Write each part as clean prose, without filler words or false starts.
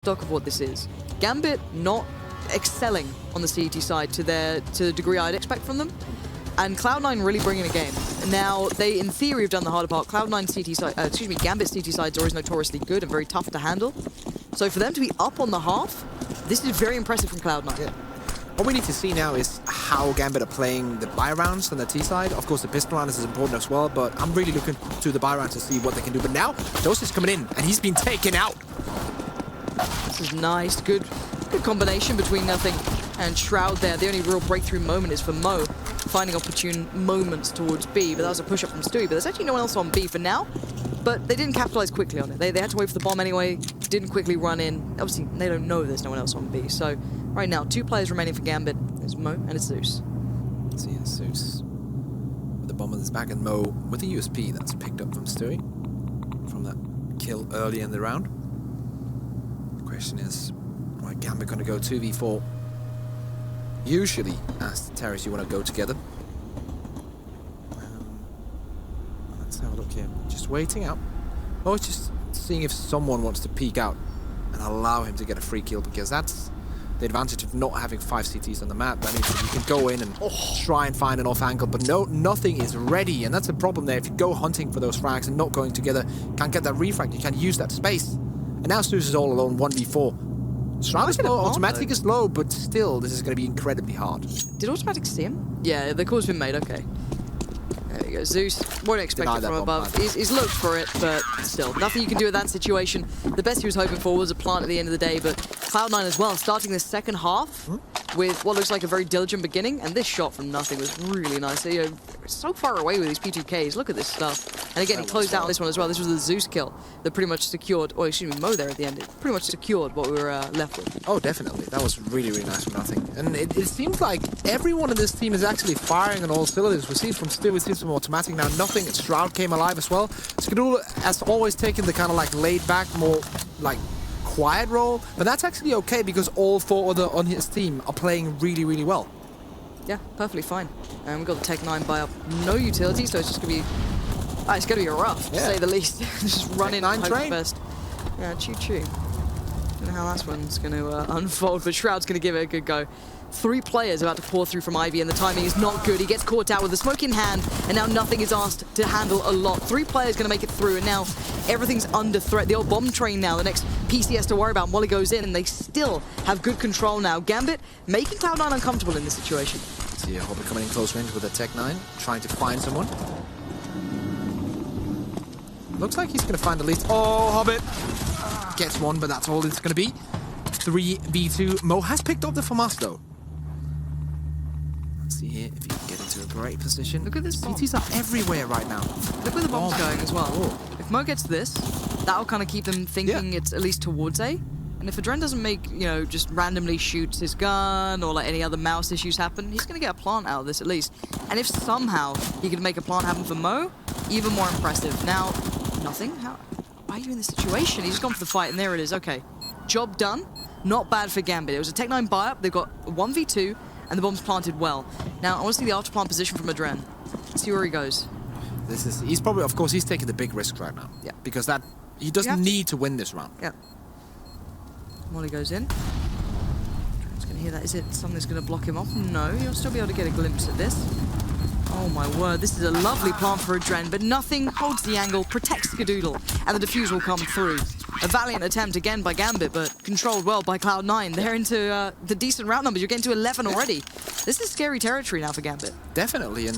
stock of what this is. Gambit not excelling on the CET side to the degree I'd expect from them, and Cloud9 really bringing a game. Now, they in theory have done the harder part. Cloud9 CT side, Gambit CT side is always notoriously good and very tough to handle. So for them to be up on the half, this is very impressive from Cloud9. Yeah. What we need to see now is how Gambit are playing the buy rounds on the T side. Of course, the pistol round is important as well, but I'm really looking to the buy round to see what they can do. But now, Dose is coming in, and he's been taken out. This is nice, good combination between Nothing and Shroud there. The only real breakthrough moment is for Mo, finding opportune moments towards B, but that was a push-up from Stewie. But there's actually no one else on B for now, but they didn't capitalize quickly on it. They had to wait for the bomb anyway, didn't quickly run in. Obviously, they don't know there's no one else on B, so right now, 2 players remaining for Gambit. It's Mo and it's Zeus. Let's see, it's Zeus with the bomb on his back, and Mo with the USP that's picked up from Stewie from that kill early in the round. The question is, right, Gambit going to go 2v4. Usually, as Terrace, you want to go together. Let's have a look here. Just waiting out. Oh, it's just seeing if someone wants to peek out and allow him to get a free kill, because that's the advantage of not having 5 CTs on the map. That means that you can go in and try and find an off angle, but nothing is ready, and that's a problem there. If you go hunting for those frags and not going together, can't get that refrag, you can't use that space. And now Zeus is all alone, 1v4. Shroud is low, Automatic is low, but still, this is going to be incredibly hard. Did Automatic see him? Yeah, the call's been made, okay. There we go, Zeus won't expect it from above. He's looked for it, but still, nothing you can do in that situation. The best he was hoping for was a plant at the end of the day, but Cloud9 as well, starting the second half with what looks like a very diligent beginning, and this shot from Nothing was really nice. You know, so far away with these P2Ks, look at this stuff. And again, he closed out on this one as well. This was the Zeus kill that pretty much secured, or excuse me, Mo there at the end. It pretty much secured what we were left with. Oh, definitely. That was really, really nice from Nothing. And it seems like everyone in this team is actually firing on all cylinders. We see it from Still, we see it from Automatic. Now Nothing, Shroud came alive as well. Skadul has always taken the kind of like laid back, more like quiet role, but that's actually okay because all 4 other on his team are playing really, really well. Yeah, perfectly fine. And we've got the Tech9 buy up, no utility, so it's just gonna be, it's gonna be rough to say the least. Just run in and hope for best. Yeah, choo-choo. Don't know how that one's gonna unfold, but Shroud's gonna give it a good go. 3 players about to pour through from Ivy, and the timing is not good. He gets caught out with the smoke in hand, and now Nothing is asked to handle a lot. 3 players going to make it through, and now everything's under threat. The old bomb train now, the next PC has to worry about while he goes in, and they still have good control now. Gambit making Cloud9 uncomfortable in this situation. See Hobbit coming in close range with a Tech9, trying to find someone. Looks like he's going to find the lead. Oh, Hobbit gets one, but that's all it's going to be. 3v2. Mo has picked up the FAMAS though. See here if he can get into a great position. Look at this bomb. CTs are everywhere right now. Look where the bomb's going as well. If Mo gets this, that'll kind of keep them thinking it's at least towards A. And if Adren doesn't make, you know, just randomly shoots his gun or let any other mouse issues happen, he's going to get a plant out of this at least. And if somehow he could make a plant happen for Mo, even more impressive. Now, Nothing? Why are you in this situation? He's gone for the fight, and there it is. Okay, job done. Not bad for Gambit. It was a Tech9 buy-up. They've got a 1v2. And the bomb's planted well. Now, I want to see the after plant position from Adren. See where he goes. He's probably, of course, he's taking the big risk right now. Yeah. Because he doesn't need to win this round. Yeah. Molly goes in. Adren's going to hear that. Is it something that's going to block him off? No, he'll still be able to get a glimpse at this. Oh my word, this is a lovely plant for Adren, but Nothing holds the angle, protects Skadoodle, and the defuse will come through. A valiant attempt again by Gambit, but controlled well by Cloud9. They're into the decent round numbers. You're getting to 11 already. This is scary territory now for Gambit. Definitely, and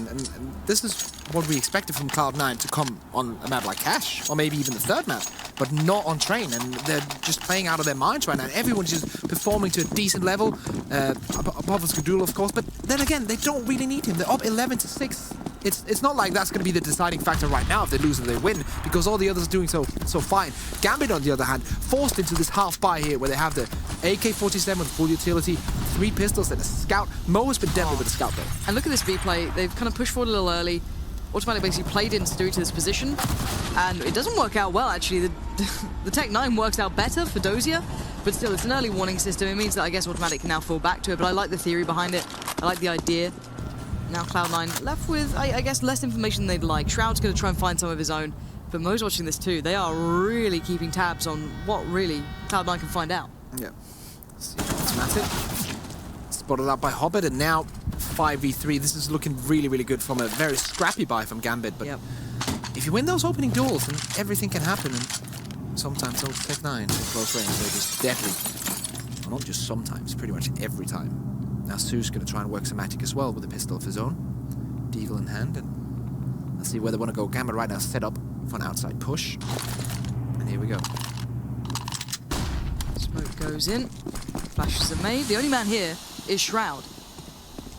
this is what we expected from Cloud9 to come on a map like Cash, or maybe even the 3rd map, but not on Train, and they're just playing out of their minds right now. Everyone's just performing to a decent level, above Skadoodle, of course, but then again, they don't really need him. They're up 11-6. It's not like that's going to be the deciding factor right now if they lose or they win, because all the others are doing so fine. Gambit, on the other hand, forced into this half buy here where they have the AK-47 with full utility, 3 pistols and a scout. Mo has been deadly with a scout though. And look at this B play. They've kind of pushed forward a little early. Automatic basically played in Stewie to this position, and it doesn't work out well actually. The Tech9 works out better for Dozier, but still it's an early warning system. It means that I guess Automatic can now fall back to it, but I like the theory behind it. I like the idea. Now Cloud9 left with, I guess, less information than they'd like. Shroud's going to try and find some of his own. But Mo's watching this too. They are really keeping tabs on what really Cloud9 can find out. Yeah. See, automatic. Spotted out by Hobbit, and now 5v3. This is looking really, really good from a very scrappy buy from Gambit. But if you win those opening duels, then everything can happen. And sometimes those Tech9 in close range, they're just deadly. Well, not just sometimes, pretty much every time. Now Sue's going to try and work some magic as well with a pistol of his own. Deagle in hand, and let's see where they want to go. Gambit right now set up for an outside push. And here we go. Smoke goes in. Flashes are made. The only man here is Shroud.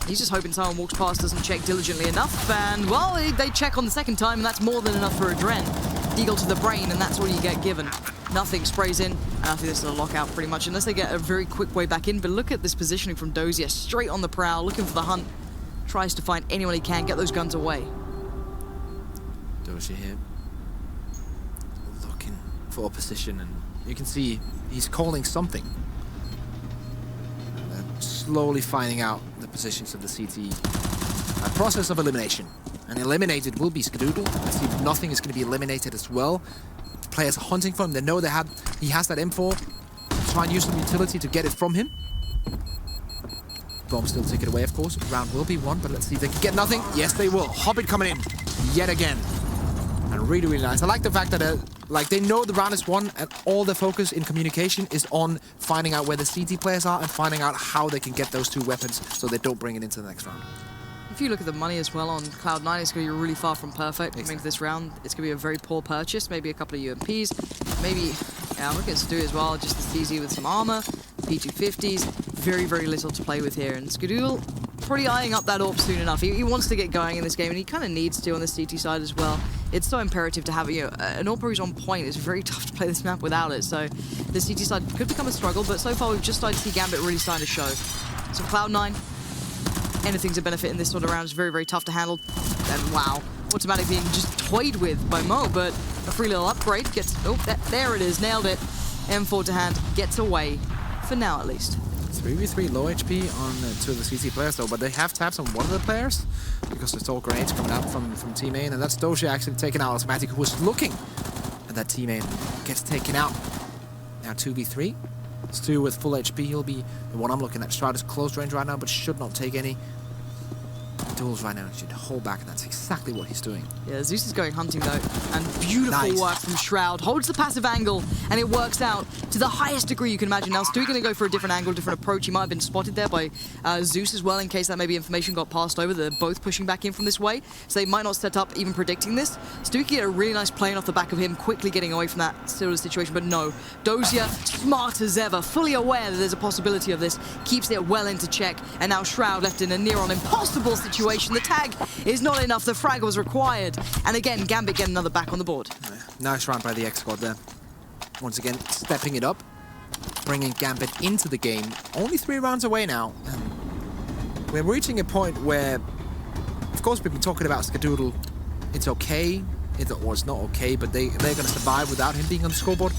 He's just hoping someone walks past, doesn't check diligently enough, and, well, they check on the second time, and that's more than enough for Adren. Deagle to the brain, and that's all you get given. Nothing sprays in, and I think this is a lockout pretty much, unless they get a very quick way back in. But look at this positioning from Dozier, straight on the prowl, looking for the hunt. Tries to find anyone he can, get those guns away. Dozier here, looking for a position, and you can see he's calling something. Slowly finding out the positions of the CT. A process of elimination. And eliminated will be Skadoodle. Let's see if nothing is going to be eliminated as well. The players are hunting for him. They know he has that info. Try and use some utility to get it from him. Bomb still take it away, of course. Round will be won, but let's see if they can get nothing. Yes, they will. Hobbit coming in yet again. And really, really nice. I like the fact that they know the round is won, and all the focus in communication is on finding out where the CT players are and finding out how they can get those two weapons so they don't bring it into the next round. If you look at the money as well on Cloud9, it's going to be really far from perfect coming to this round. It's going to be a very poor purchase, maybe a couple of UMPs, maybe, I'm looking to do as well, just as easy with some armor, P250s, very, very little to play with here. And Skadoodle probably eyeing up that AWP soon enough. He wants to get going in this game, and he kind of needs to on the CT side as well. It's so imperative to have an AWP who's on point. It's very tough to play this map without it, so the CT side could become a struggle, but so far we've just started to see Gambit really starting to show. So Cloud9, anything's a benefit in this sort of round. It's very, very tough to handle. And wow, automatic being just toyed with by Mo, but a free little upgrade gets, there it is, nailed it. M4 to hand, gets away, for now at least. 3v3 low HP on two of the CT players though, but they have tabs on one of the players because there's all grenades coming out from team A, and that's Dozier actually taking out automatic, who was looking at that team A, gets taken out. Now 2v3. Stu with full HP, he'll be the one I'm looking at. Shroud is close range right now, but should not take any duels right now. He should hold back, and that's exactly what he's doing. Yeah, Zeus is going hunting though, and beautiful work from Shroud. Holds the passive angle, and it works out to the highest degree you can imagine. Now Stu going to go for a different angle, different approach. He might have been spotted there by Zeus as well, in case that maybe information got passed over. They're both pushing back in from this way, so they might not set up even predicting this. Stu get a really nice play off the back of him, quickly getting away from that sort of situation, but no. Dozier, smart as ever, fully aware that there's a possibility of this, keeps it well into check, and now Shroud left in a near-on impossible situation. The tag is not enough, the frag was required, and again, Gambit getting another back on the board. Nice round by the X squad there. Once again, stepping it up, bringing Gambit into the game. Only 3 rounds away now, and we're reaching a point where, of course, we've been talking about Skadoodle. It's okay, or it's not okay, but they're going to survive without him being on the scoreboard.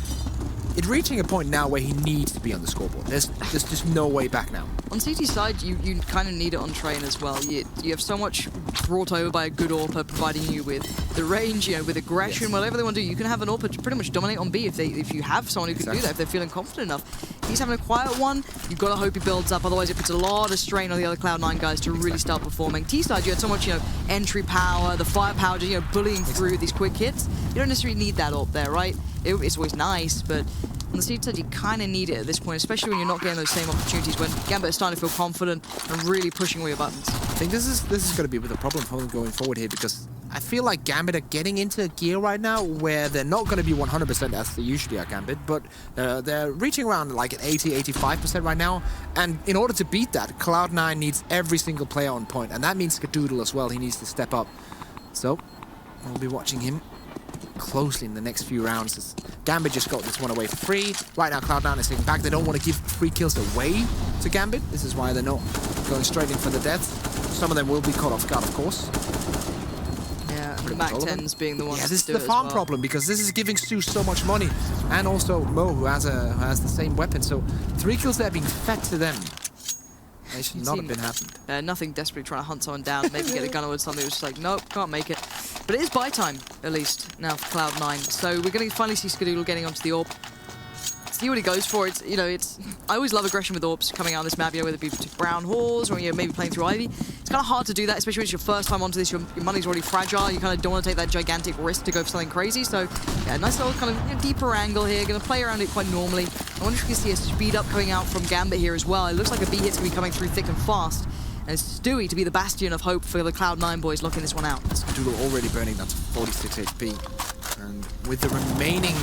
It's reaching a point now where he needs to be on the scoreboard. There's just no way back now. On CT side, you kind of need it on train as well. You have so much brought over by a good AWPer, providing you with the range, with aggression, whatever they want to do. You can have an AWPer pretty much dominate on B if you have someone who can do that, if they're feeling confident enough. He's having a quiet one. You've got to hope he builds up, otherwise it puts a lot of strain on the other Cloud9 guys to really start performing. T side, you had so much, entry power, the firepower, just, bullying through these quick hits. You don't necessarily need that AWP there, right? It's always nice, but on the CT side, you kind of need it at this point, especially when you're not getting those same opportunities, when Gambit is starting to feel confident and really pushing all your buttons. I think this is going to be the problem for them going forward here, because I feel like Gambit are getting into a gear right now where they're not going to be 100% as they usually are, Gambit, but they're reaching around like an 80-85% right now, and in order to beat that, Cloud9 needs every single player on point, and that means Skadoodle as well. He needs to step up. So, we'll be watching him closely in the next few rounds, as Gambit just got this one away for free. Right now Cloud9 is taking back. They don't want to give free kills away to Gambit. This is why they're not going straight in for the death. Some of them will be caught off guard, of course. Yeah, the Mac 10s being the ones this is to do the it farm as well. problem, because this is giving Stu so much money, and also Mo, who has the same weapon. So 3 kills there being fed to them. They should not have been happened. Nothing desperately trying to hunt someone down, maybe get a gun or something. It was just like, nope, can't make it. But it is buy time, at least, now for Cloud9. So we're going to finally see Skadoodle getting onto the AWP. See what he goes for. It's, you know, I always love aggression with AWPs coming out on this map, you know, whether it be to brown halls or, you know, maybe playing through Ivy. It's kind of hard to do that, especially when it's your first time onto this. Your money's already fragile. You kind of don't want to take that gigantic risk to go for something crazy. So, yeah, nice little kind of, you know, deeper angle here. Going to play around it quite normally. I wonder if we can see a speed up coming out from Gambit here as well. It looks like a B hit's going to be coming through thick and fast. And it's Stewie to be the bastion of hope for the Cloud9 boys looking this one out. Skadoodle already burning that to 46 HP. And with the remaining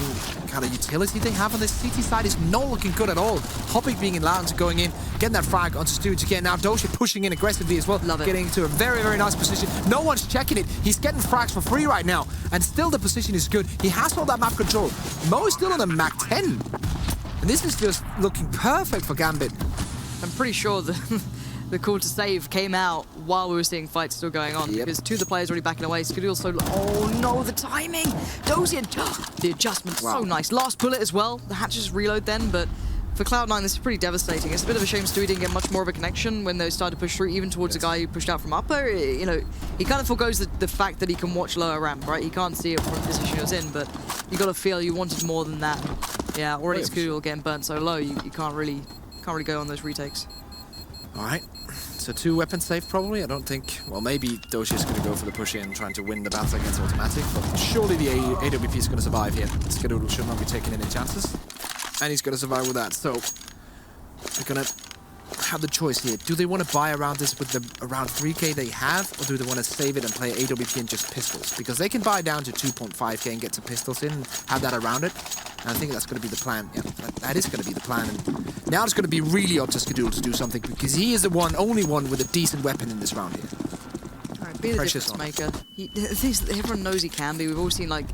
kind of utility they have on this CT side, is not looking good at all. Hopping being allowed to going in, getting that frag onto Stewie again. Now Doshi pushing in aggressively as well. Love it. Getting into a very, very nice position. No one's checking it. He's getting frags for free right now. And still the position is good. He has all that map control. Mo is still on a Mac 10. And this is just looking perfect for Gambit. I'm pretty sure the call to save came out while we were seeing fights still going on, because two of the players already backing away. Skadoodle so... Oh no, the timing! Dozian! The adjustment, so nice. Last bullet as well. The hatches reload then, but for Cloud9 this is pretty devastating. It's a bit of a shame Stewie didn't get much more of a connection when they started to push through, even towards the guy who pushed out from upper. You know, he kind of forgoes the fact that he can watch lower ramp, right? He can't see it from the position he was in, but you got to feel you wanted more than that. Yeah, already Skadoodle getting burnt so low, you can't really go on those retakes. All right. So 2 weapons safe probably. I don't think... Well, maybe Doshi is going to go for the push in, trying to win the battle against automatic. But surely the AWP is going to survive here. Skadoodle should not be taking any chances. And he's going to survive with that. So they're going to have the choice here. Do they want to buy around this with the around 3k they have? Or do they want to save it and play AWP and just pistols? Because they can buy down to 2.5k and get some pistols in and have that around it. And I think that's going to be the plan. Yeah, that is going to be the plan. And now it's going to be really up to Skadoodle to do something, because he is the only one with a decent weapon in this round here. All right, be the difference maker. Everyone knows he can be. We've all seen, like,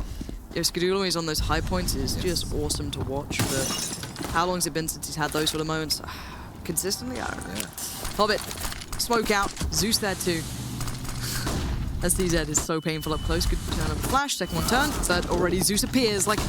Skadoodle when he's on those high points is just awesome to watch. But how long has it been since he's had those sort of moments? Consistently? I don't know. Hobbit, smoke out. Zeus there too. SDZ is so painful up close. Good turn of the flash. Second one turned. Third already. Zeus appears like,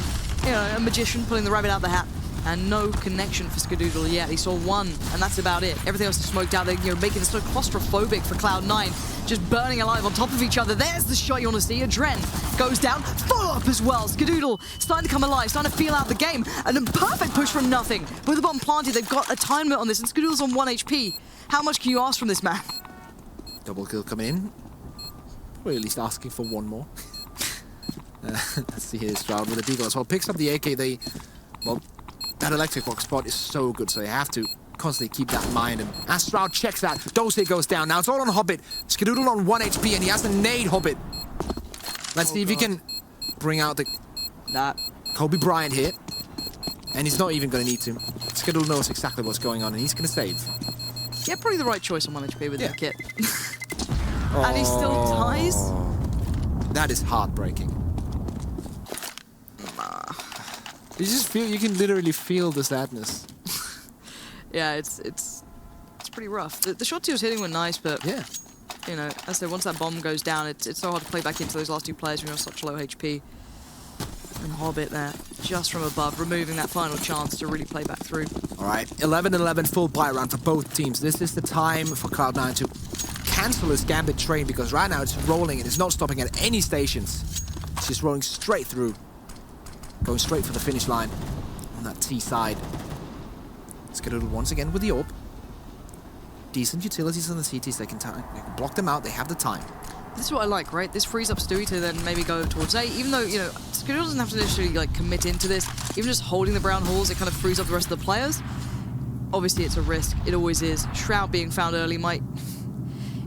you know, a magician pulling the rabbit out of the hat. And no connection for Skadoodle yet. He saw one, and that's about it. Everything else is smoked out. They're, you know, making it so claustrophobic for Cloud9. Just burning alive on top of each other. There's the shot you want to see. Adren goes down. Full up as well. Skadoodle starting to come alive, starting to feel out the game. And a perfect push from nothing. With the bottom planted, they've got a time limit on this, and Skadoodle's on 1 HP. How much can you ask from this man? Double kill coming in. Or at least asking for one more. Let's see here, Stroud with a deagle as well. Picks up the AK. Well, that electric box spot is so good, so they have to constantly keep that in mind. And as Stroud checks that, Dose goes down. Now it's all on Hobbit. Skadoodle on 1 HP, and he has to nade Hobbit. Let's see if he can bring out the Kobe Bryant here. And he's not even going to need to. Skadoodle knows exactly what's going on, and he's going to save. Yeah, probably the right choice on 1 HP with that kit. And he still ties? That is heartbreaking. You just feel, you can literally feel the sadness. Yeah, it's pretty rough. The shots he was hitting were nice, but yeah, you know, as I said, once that bomb goes down, it's so hard to play back into those last 2 players when you're on such low HP. And Hobbit there, just from above, removing that final chance to really play back through. All right, 11-11 full buy round for both teams. This is the time for Cloud9 to cancel this Gambit train, because right now it's rolling and it's not stopping at any stations. It's just rolling straight through. Going straight for the finish line on that T side. Skadoodle once again with the AWP. Decent utilities on the CTs. They can block them out. They have the time. This is what I like, right? This frees up Stewie to then maybe go towards A. Even though, you know, Skadoodle doesn't have to necessarily like commit into this. Even just holding the brown halls, it kind of frees up the rest of the players. Obviously, it's a risk. It always is. Shroud being found early might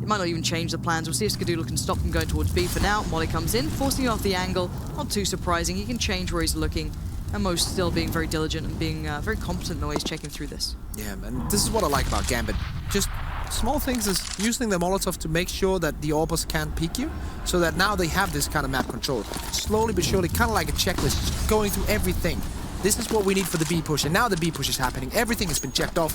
not even change the plans. We'll see if Skadoodle can stop them going towards B. For now, Molly comes in, forcing off the angle. Not too surprising. He can change where he's looking. And Mo's still being very diligent and being very competent in the way he's checking through this. Yeah, and this is what I like about Gambit. Just small things is using the Molotov to make sure that the Orbos can't peek you, so that now they have this kind of map control. Slowly but surely, kind of like a checklist, just going through everything. This is what we need for the B push, and now the B push is happening. Everything has been checked off,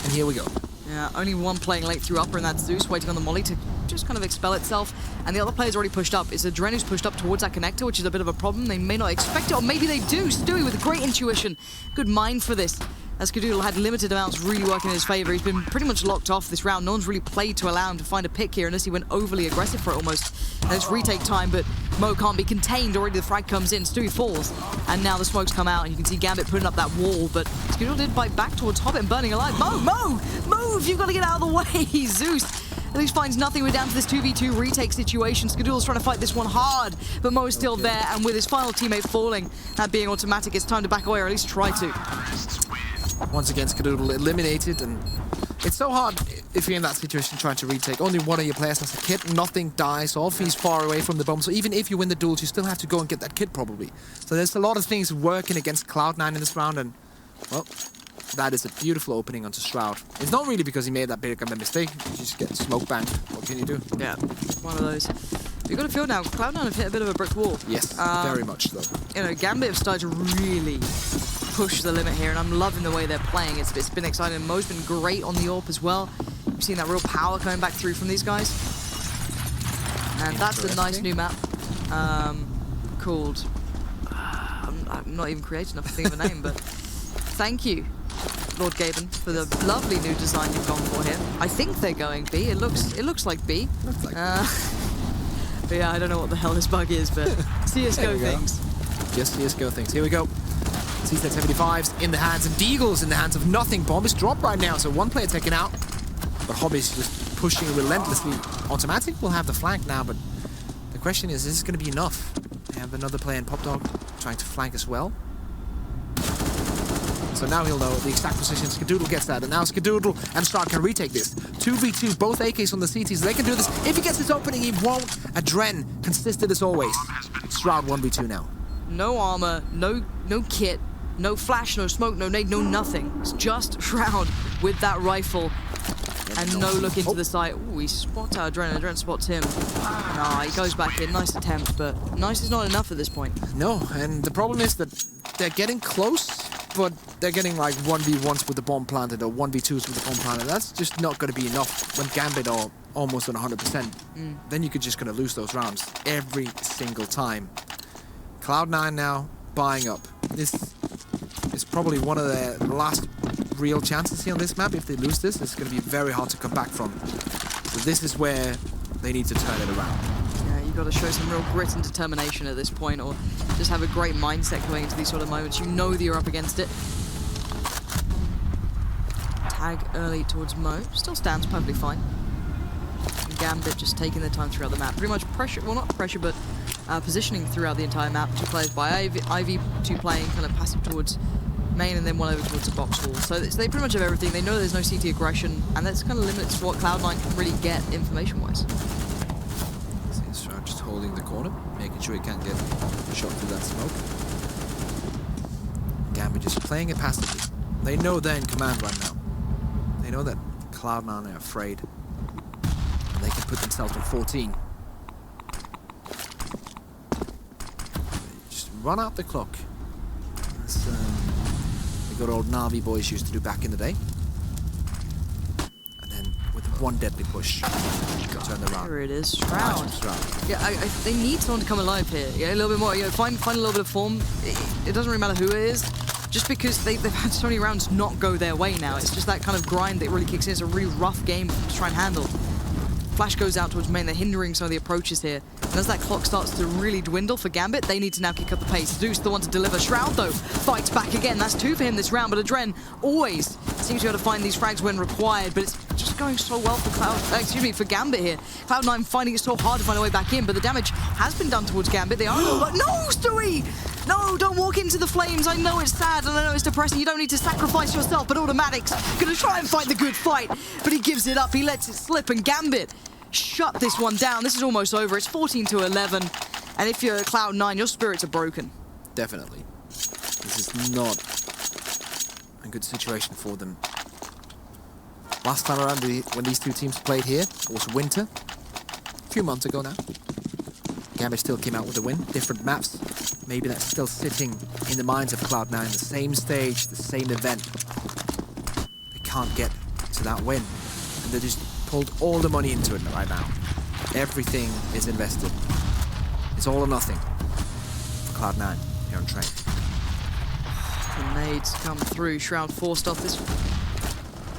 and here we go. Yeah, only one playing late through upper, and that's Zeus waiting on the molly to just kind of expel itself. And the other player's already pushed up. It's Adren who's pushed up towards that connector, which is a bit of a problem. They may not expect it, or maybe they do. Stewie with great intuition. Good mind for this. As Skadoodle had limited amounts really working in his favor. He's been pretty much locked off this round. No one's really played to allow him to find a pick here unless he went overly aggressive for it almost. And it's retake time, but Mo can't be contained. Already the frag comes in. Stewie falls. And now the smokes come out. And you can see Gambit putting up that wall. But Skadoodle did bite back towards Hobbit and burning alive. Mo! Move! You've got to get out of the way. Zeus at least finds nothing. We're down to this 2v2 retake situation. Skadoodle's trying to fight this one hard. But Mo is still there. And with his final teammate falling, that being automatic, it's time to back away, or at least try to. Once again, Skadoodle eliminated, and it's so hard if you're in that situation trying to retake. Only one of your players has a kit, nothing dies off, he's far away from the bomb, so even if you win the duels, you still have to go and get that kit probably. So there's a lot of things working against Cloud9 in this round, and, well, that is a beautiful opening onto Shroud. It's not really because he made that big of a mistake, you just get smoke banged. What can you do? Yeah, one of those. You've got to feel now, Cloud9 have hit a bit of a brick wall. Yes, very much so. You know, Gambit have started to really push the limit here, and I'm loving the way they're playing. It's been exciting. Mo's been great on the AWP as well. We've seen that real power coming back through from these guys. And that's a nice new map called... I'm not even creative enough to think of a name, but thank you, Lord Gaben, for the lovely new design you've gone for here. I think they're going B. It looks like B. Looks like but yeah, I don't know what the hell this bug is, but CSGO things. Just CSGO things. Here we go. CSET 75s in the hands, and Deagle's in the hands of nothing. Bomb is dropped right now, so one player taken out. But Hobby's just pushing relentlessly. Automatic will have the flank now, but the question is this going to be enough? They have another player in Pop Dog trying to flank as well. So now he'll know the exact position. Skadoodle gets that, and now Skadoodle and Shroud can retake this. 2v2, both AKs on the CTs. They can do this. If he gets his opening, he won't. Adren, consistent as always. Shroud 1v2 now. No armor, no kit, no flash, no smoke, no nade, no nothing. It's just Shroud with that rifle and no look into the site. Ooh, he spots out Adren. Adren spots him. Nah, he goes back in. Nice attempt, but nice is not enough at this point. No, and the problem is that they're getting close, but they're getting like 1v1s with the bomb planted or 1v2s with the bomb planted. That's just not going to be enough when Gambit are almost on 100%. Then you're just going to lose those rounds every single time. Cloud9 now buying up. This is probably one of their last real chances here on this map. If they lose this, it's going to be very hard to come back from. So this is where they need to turn it around. Yeah, you've got to show some real grit and determination at this point, or just have a great mindset going into these sort of moments. You know that you're up against it. Tag early towards Mo. Still stands perfectly fine. And Gambit just taking their time throughout the map. Pretty much pressure, well not pressure, but positioning throughout the entire map. Two players by Ivy, two playing kind of passive towards main, and then one over towards the box wall. So they pretty much have everything. They know there's no CT aggression, and that's kind of limits what Cloud9 can really get information-wise. Shroud just holding the corner, making sure he can't get shot through that smoke. Gambit just playing it passively. They know they're in command right now. They know that Cloud9 are afraid. And they can put themselves on 14. Just run out the clock. That's the good old Navi boys used to do back in the day. And then with one deadly push, turn the round. Here it is, Shroud. Yeah, they need someone to come alive here. Yeah, a little bit more. You know, find a little bit of form. It doesn't really matter who it is. Just because they've had so many rounds not go their way now. It's just that kind of grind that really kicks in. It's a really rough game to try and handle. Flash goes out towards main. They're hindering some of the approaches here. And as that clock starts to really dwindle for Gambit, they need to now kick up the pace. Zeus, the one to deliver. Shroud, though, fights back again. That's 2 for him this round, but Adren always seems to be able to find these frags when required, but it's just going so well for Gambit here. Cloud9 finding it so hard to find a way back in, but the damage has been done towards Gambit. They are no, Stewie! No, don't walk into the flames. I know it's sad and I know it's depressing. You don't need to sacrifice yourself, but Automatic's gonna try and fight the good fight, but he gives it up. He lets it slip, and Gambit shut this one down. This is almost over. It's 14-11, and if you're Cloud9, your spirits are broken. Definitely. This is not a good situation for them. Last time around, when these two teams played here, it was winter. A few months ago now. Gambit still came out with a win. Different maps. Maybe that's still sitting in the minds of Cloud9. The same stage, the same event. They can't get to that win. And they just pulled all the money into it right now. Everything is invested. It's all or nothing for Cloud9 here on Train. The nades come through. Shroud forced off this.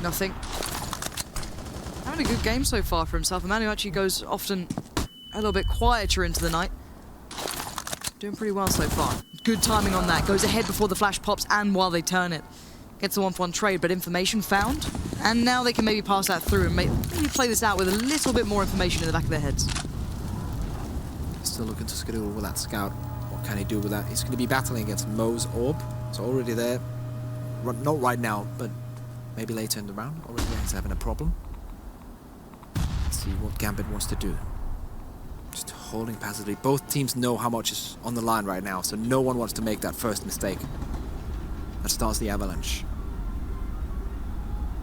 Nothing. Having a good game so far for himself. A man who actually goes often a little bit quieter into the night. Doing pretty well so far. Good timing on that. Goes ahead before the flash pops and while they turn it. Gets a 1-for-1 trade, but information found. And now they can maybe pass that through and maybe play this out with a little bit more information in the back of their heads. Still looking to schedule with that scout. What can he do with that? He's going to be battling against Mo's orb. It's already there. Not right now, but maybe later in the round. Already he's having a problem. Let's see what Gambit wants to do. Just holding passively. Both teams know how much is on the line right now, so no one wants to make that first mistake. That starts the avalanche.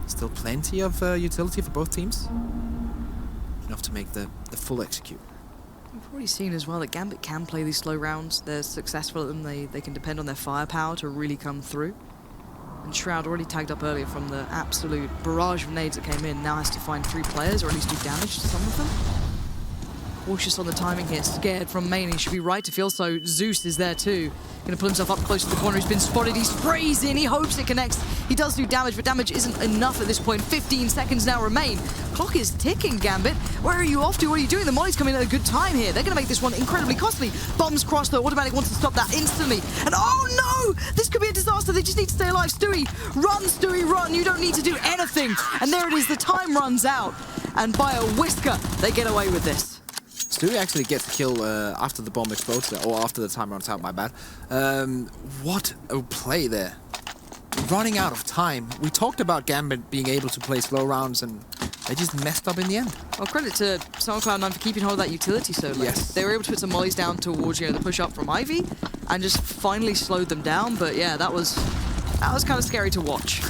Still plenty of utility for both teams. Enough to make the full execute. We've already seen as well that Gambit can play these slow rounds. They're successful at them. They can depend on their firepower to really come through. And Shroud, already tagged up earlier from the absolute barrage of nades that came in, now has to find 3 players or at least do damage to some of them. Cautious on the timing here, scared from main. He should be right to feel so. Zeus is there too. Gonna pull himself up close to the corner. He's been spotted. He sprays in. He hopes it connects. He does do damage, but damage isn't enough at this point. 15 seconds now remain. Clock is ticking, Gambit. Where are you off to? What are you doing? The Molly's coming at a good time here. They're gonna make this one incredibly costly. Bombs cross though. Automatic wants to stop that instantly. And oh no! This could be a disaster. They just need to stay alive. Stewie, run. You don't need to do anything. And there it is. The time runs out. And by a whisker, they get away with this. Stewie actually gets the kill after the bomb explodes, or after the time runs out, my bad. What a play there. Running out of time. We talked about Gambit being able to play slow rounds, and they just messed up in the end. Well, credit to Cloud9 for keeping hold of that utility so late. Yes. They were able to put some mollies down towards the push up from Ivy, and just finally slowed them down. But yeah, that was kind of scary to watch.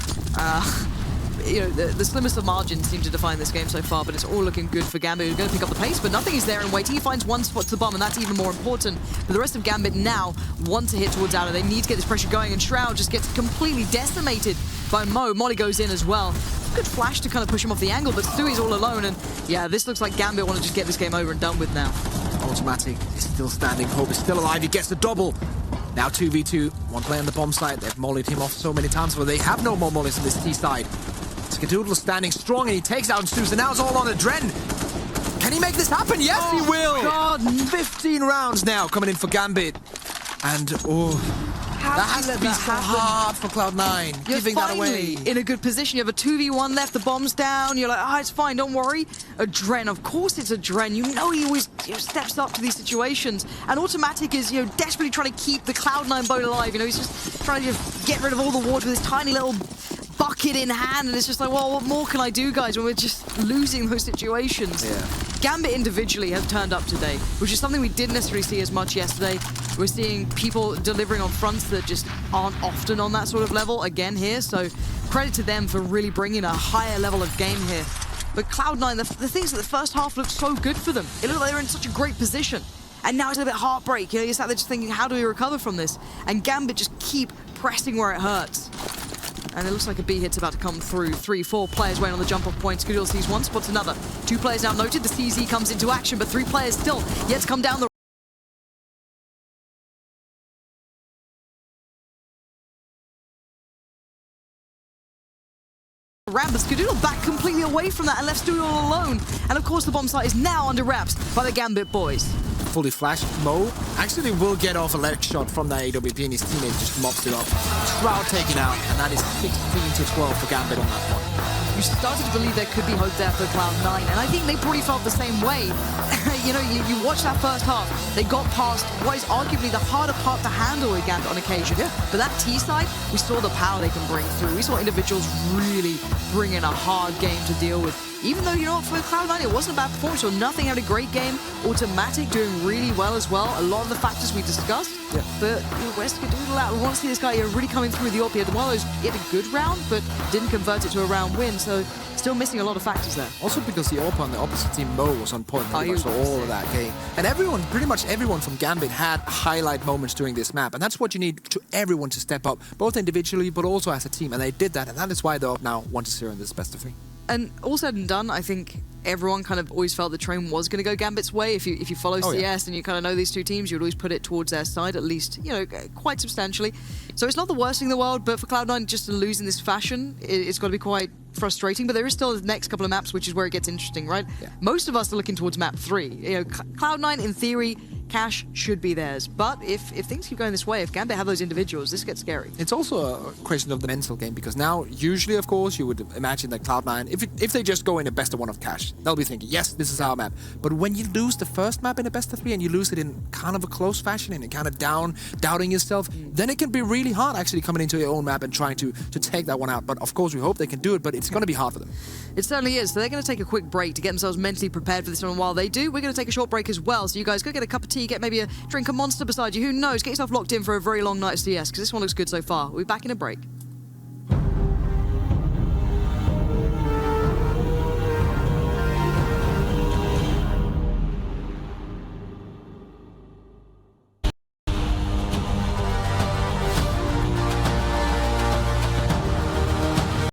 The slimmest of margins seem to define this game so far, but it's all looking good for Gambit, who's going to pick up the pace, but nothing is there in waiting. He finds one spot to the bomb, and that's even more important. But the rest of Gambit now want to hit towards Outer. They need to get this pressure going, and Shroud just gets completely decimated by Mo. Molly goes in as well. Good flash to kind of push him off the angle, but Stewie's all alone, and yeah, this looks like Gambit want to just get this game over and done with now. Automatic is still standing. Hope is still alive. He gets the double. Now 2v2. One player on the bomb side. They've mollied him off so many times, but they have no more mollies on this T side. Skadoodle standing strong, and he takes out Zeus, and now it's all on Adren. Can he make this happen? Yes, he will! God. 15 rounds now coming in for Gambit. And, that has to be so hard for Cloud9, giving that away. In a good position. You have a 2v1 left, the bomb's down. You're like, it's fine, don't worry. Adren, of course it's Adren. You know he always steps up to these situations. And Automatic is, desperately trying to keep the Cloud9 boat alive. He's just trying to get rid of all the water with his tiny little bucket in hand, and it's just like, well, what more can I do, guys, when we're just losing those situations? Yeah. Gambit individually have turned up today, which is something we didn't necessarily see as much yesterday. We're seeing people delivering on fronts that just aren't often on that sort of level again here, so credit to them for really bringing a higher level of game here. But Cloud9, the things that the first half looked so good for them. It looked like they were in such a great position. And now it's a bit heartbreak. You're sat there just thinking, how do we recover from this? And Gambit just keep pressing where it hurts. And it looks like a B hit's about to come through. 3, 4 players waiting on the jump-off point. Skadoodle sees one, spots another. 2 players now noted. The CZ comes into action, but 3 players still yet to come down the ramp. But Skadoodle back completely away from that and left Stewie all alone. And of course the bomb site is now under wraps by the Gambit boys. Fully flashed. Mo actually will get off a leg shot from that AWP, and his teammate just mops it up. Shroud taken out, and that is 16-12 for Gambit on that one. You started to believe there could be hope there for Cloud9, and I think they probably felt the same way. you watch that first half, they got past what is arguably the harder part to handle with Gambit on occasion. Yeah. But that T side, we saw the power they can bring through. We saw individuals really bring in a hard game to deal with. Even though, for Cloud9, it wasn't a bad performance, or nothing had a great game. Automatic doing really well as well. A lot of the factors we discussed. Yeah. But where's Skadoodle at? We want to see this guy really coming through the AWP. He had a good round, but didn't convert it to a round win. So still missing a lot of factors there. Also because the AWP on the opposite team, Mo, was on point pretty much for all of that game. And pretty much everyone from Gambit had highlight moments during this map. And that's what you need to everyone to step up, both individually but also as a team. And they did that, and that is why they're up now 1-0 in this best of 3. And all said and done, I think everyone kind of always felt the train was going to go Gambit's way. If you follow CS and you kind of know these two teams, you'd always put it towards their side, at least, quite substantially. So it's not the worst thing in the world, but for Cloud9 just to lose in this fashion, it's got to be quite frustrating. But there is still the next couple of maps, which is where it gets interesting, right? Yeah. Most of us are looking towards map 3. Cloud9, in theory, Cash should be theirs. But if things keep going this way, if Gambit have those individuals, this gets scary. It's also a question of the mental game, because now, usually, of course, you would imagine that Cloud9, if they just go in a best of one of Cash, they'll be thinking, yes, this is our map. But when you lose the first map in a best of 3 and you lose it in kind of a close fashion, and kind of doubting yourself, then it can be really hard actually coming into your own map and trying to take that one out. But of course, we hope they can do it, but it's going to be hard for them. It certainly is. So they're going to take a quick break to get themselves mentally prepared for this one. And while they do, we're going to take a short break as well. So you guys go get a cup of tea, get maybe a drink, a Monster beside you. Who knows? Get yourself locked in for a very long night of CS, because this one looks good so far. We'll be back in a break.